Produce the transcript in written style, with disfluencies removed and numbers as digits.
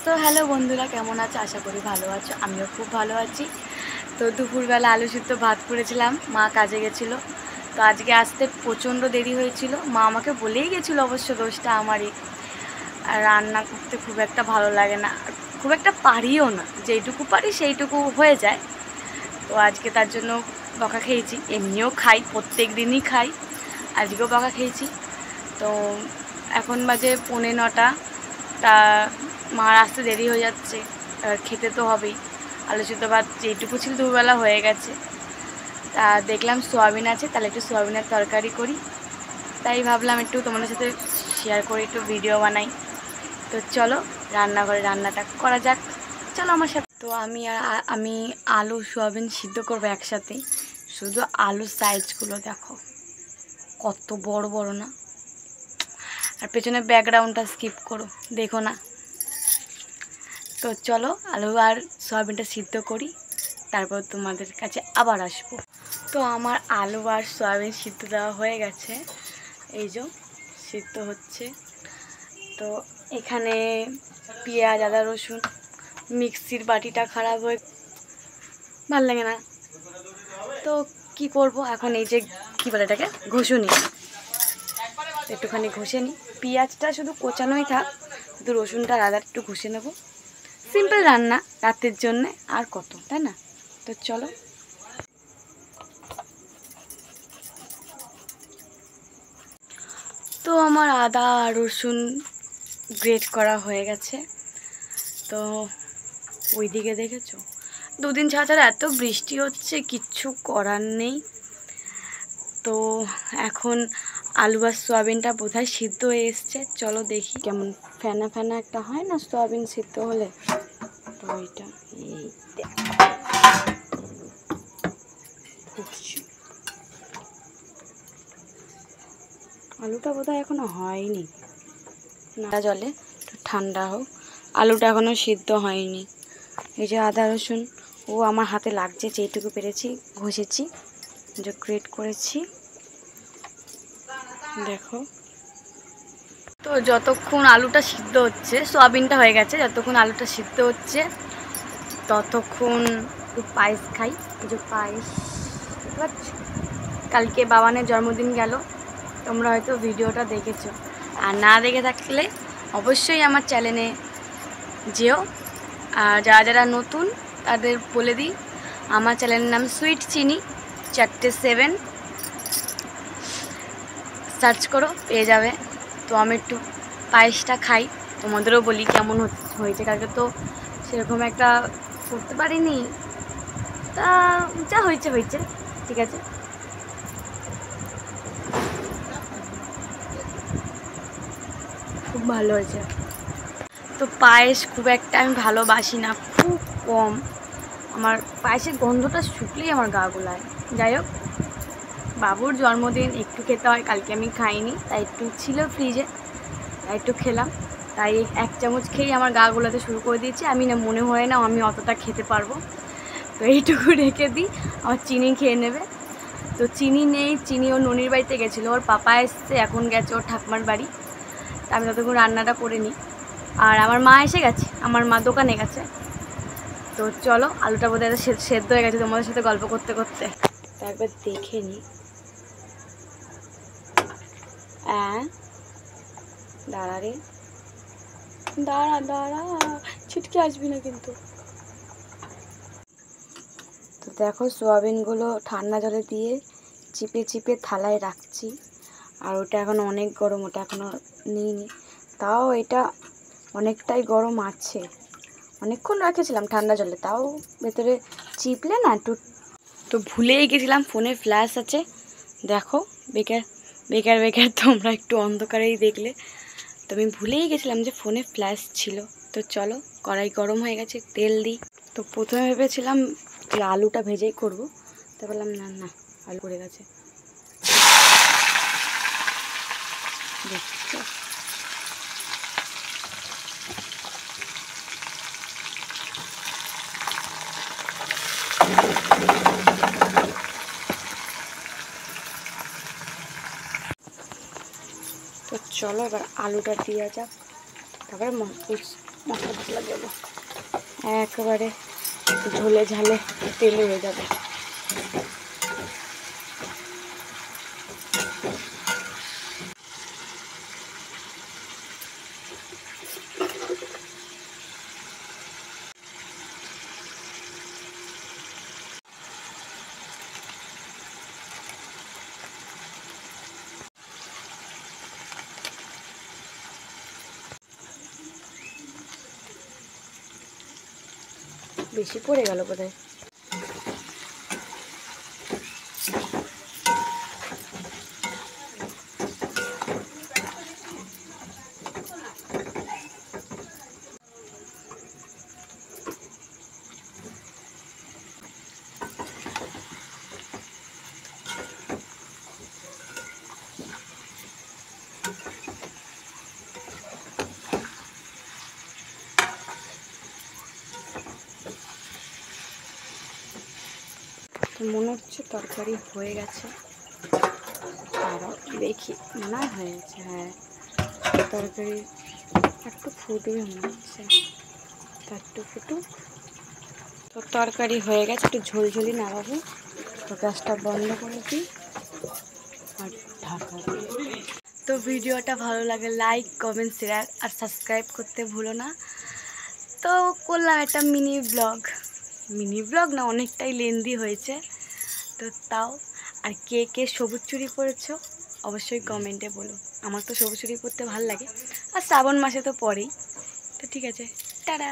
তো হ্যালো বন্ধুরা, কেমন আছো? আশা করি ভালো আছো। আমিও খুব ভালো আছি। তো দুপুরবেলা আলু সিদ্ধ ভাত করেছিলাম, মা কাজে গেছিলো। তো আজকে আসতে প্রচণ্ড দেরি হয়েছিল। মা আমাকে বলেই গেছিলো, অবশ্য দোষটা আমারই। আর রান্না করতে খুব একটা ভালো লাগে না, খুব একটা পারিও না, যেইটুকু পারি সেইটুকু হয়ে যায়। তো আজকে তার জন্য বকা খেয়েছি। এমনিও খাই, প্রত্যেক দিনই খাই, আজকেও বকা খেয়েছি। তো এখন বাজে 9:45। তা মার আসতে দেরি হয়ে যাচ্ছে, এবার খেতে তো হবেই। আলু সিদ্ধ ভাত যেইটুকু ছিল দুবেলা হয়ে গেছে। তা দেখলাম সোয়াবিন আছে, তাহলে একটু সোয়াবিনের তরকারি করি। তাই ভাবলাম একটু তোমাদের সাথে শেয়ার করি, একটু ভিডিও বানাই। তো চলো রান্নাঘরে রান্নাটা করা যাক, চলো আমার সাথে। তো আমি আলু সোয়াবিন সিদ্ধ করবো একসাথে। শুধু আলুর সাইজগুলো দেখো, কত বড় বড় না। আর পেছনে ব্যাকগ্রাউন্ডটা স্কিপ করো, দেখো না। তো চলো আলু আর সয়াবিনটা সিদ্ধ করি, তারপর তোমাদের কাছে আবার আসবো। তো আমার আলু আর সয়াবিন সিদ্ধ দেওয়া হয়ে গেছে, এই যে সিদ্ধ হচ্ছে। তো এখানে পেঁয়াজ আদা রসুন, মিক্সির বাটিটা খারাপ হয়ে ভাল লাগে না, তো কি করব এখন। এই যে কী বলে এটাকে, ঘষুনি, একটুখানি ঘষে নিই। পেঁয়াজটা শুধু কোচানোই থাক, শুধু রসুনটা আদা একটু ঘষে নেবো। সিম্পল রান্না রাতের জন্যে, আর কত, তাই না? তো চলো। তো আমার আদা আর রসুন গ্রেট করা হয়ে গেছে। তো ওইদিকে দেখেছো, দুদিন ছাড়া ছাড়া এত বৃষ্টি হচ্ছে, কিচ্ছু করার নেই। তো এখন আলু আর সোয়াবিনটা বোধহয় সিদ্ধ হয়ে এসছে। চলো দেখি কেমন ফেনা ফেনা একটা হয় না সোয়াবিন সিদ্ধ হলে। তো ওইটা এই আলুটা বোধহয় এখনো হয়নি, না জলে একটু ঠান্ডা হোক। আলুটা এখনো সিদ্ধ হয়নি। এই যে আদা রসুন ও আমার হাতে লাগছে, যেইটুকু পেরেছি ঘষেছি, যে গ্রেট করেছি, দেখো। তো যতক্ষণ আলুটা সিদ্ধ হচ্ছে, সোয়াবিনটা হয়ে গেছে, যতক্ষণ আলুটা সিদ্ধ হচ্ছে ততক্ষণ একটু পায়েস খাই। এই যে পায়েস, দেখতে পাচ্ছ? কালকে বাবানের জন্মদিন গেল, তোমরা হয়তো ভিডিওটা দেখেছো। আর না দেখে থাকলে অবশ্যই আমার চ্যানেলে যেও। আর যারা যারা নতুন তাদের বলে দিই, আমার চ্যানেলের নাম সুইট চিনি 4-7, সার্চ করো পেয়ে যাবে। তো আমি একটু পায়েসটা খাই, তোমাদেরও বলি কেমন হয়েছে। কালকে তো সেরকম একটা করতে পারিনি, তা যা হয়েছে হয়েছে, ঠিক আছে। খুব ভালো হয়েছে। তো পায়েস খুব একটা আমি ভালোবাসি না, খুব কম। আমার পায়েসের গন্ধটা শুকলেই আমার গা গোলায়। যাই হোক, বাবুর জন্মদিন, একটু খেতে হয়। কালকে আমি খাইনি, তাই একটু ছিল ফ্রিজে, তাই একটু খেলাম। তাই 1 চামচ খেয়েই আমার গা গোলাতে শুরু করে দিয়েছি। আমি না, মনে হয় না আমি অতটা খেতে পারবো, তো এইটুকু রেখে দিই, আমার চিনি খেয়ে নেবে। তো চিনি নেই, চিনি ওর ননির বাড়িতে গেছিলো, ওর পাপা এসছে, এখন গেছে ওর ঠাকুমার বাড়ি। তা আমি ততক্ষণ রান্নাটা করে নিই। আর আমার মা এসে গেছে, আমার মা দোকানে গেছে। তো চলো, আলুটা বোধহয় সেদ্ধ হয়ে গেছে তোমাদের সাথে গল্প করতে করতে। তো একবার দেখে নিই। দাঁড়া রে, দাঁড়া দাঁড়া, ছিটকে আসবি না কিন্তু। তো দেখো, সোয়াবিনগুলো ঠান্ডা জলে দিয়ে চিপে চিপে থালায় রাখছি। আর ওটা এখন অনেক গরম, ওটা এখনও নিইনি, তাও এটা অনেকটাই গরম আছে। অনেকক্ষণ রেখেছিলাম ঠান্ডা জলে, তাও ভেতরে চিপলে না একটু। তো ভুলেই গেছিলাম, ফোনে ফ্ল্যাশ আছে, দেখো। বেকার বেকার বেকার তোমরা একটু অন্ধকারেই দেখলে। তো আমি ভুলেই গেছিলাম যে ফোনে ফ্ল্যাশ ছিল। তো চলো, কড়াই গরম হয়ে গেছে, তেল দিই। তো প্রথমে ভেবেছিলাম যে আলুটা ভেজেই করবো, তা বললাম না না, আলু পড়ে গেছে, দেখছো। তো চলো এবার আলুটা দেওয়া যাক, তারপরে মশলা টশলা দেবো একেবারে ঝোলে ঝালে তেলে হয়ে যাবে। বেশি পড়ে গেল বোধহয়। মনে হচ্ছে তরকারি হয়ে গেছে, আরও দেখি না হয়ে গেছে। হ্যাঁ, তরকারি একটু ফুটবে মনে হচ্ছে, একটু ফুটুক। তো তরকারি হয়ে গেছে, একটু ঝোলঝোলি নাড়াবো। তো গ্যাসটা বন্ধ করে দিই আর ঢাকা দিই। তো ভিডিওটা ভালো লাগে লাইক কমেন্ট শেয়ার আর সাবস্ক্রাইব করতে ভুলো না। তো করলাম একটা মিনি ব্লগ না, অনেকটাই লেন্দি হয়েছে। তো তাও, আর কে কে সবুজ চুড়ি পরেছো অবশ্যই কমেন্টে বলো। আমার তো সবুজ চুড়ি পরতে ভালো লাগে, আর শ্রাবণ মাসে তো পরেই। তো ঠিক আছে, টাটা।